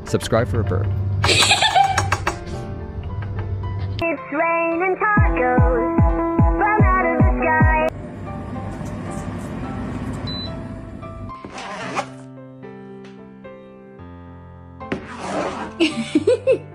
Subscribe for a burp. It's raining tacos from out of the sky.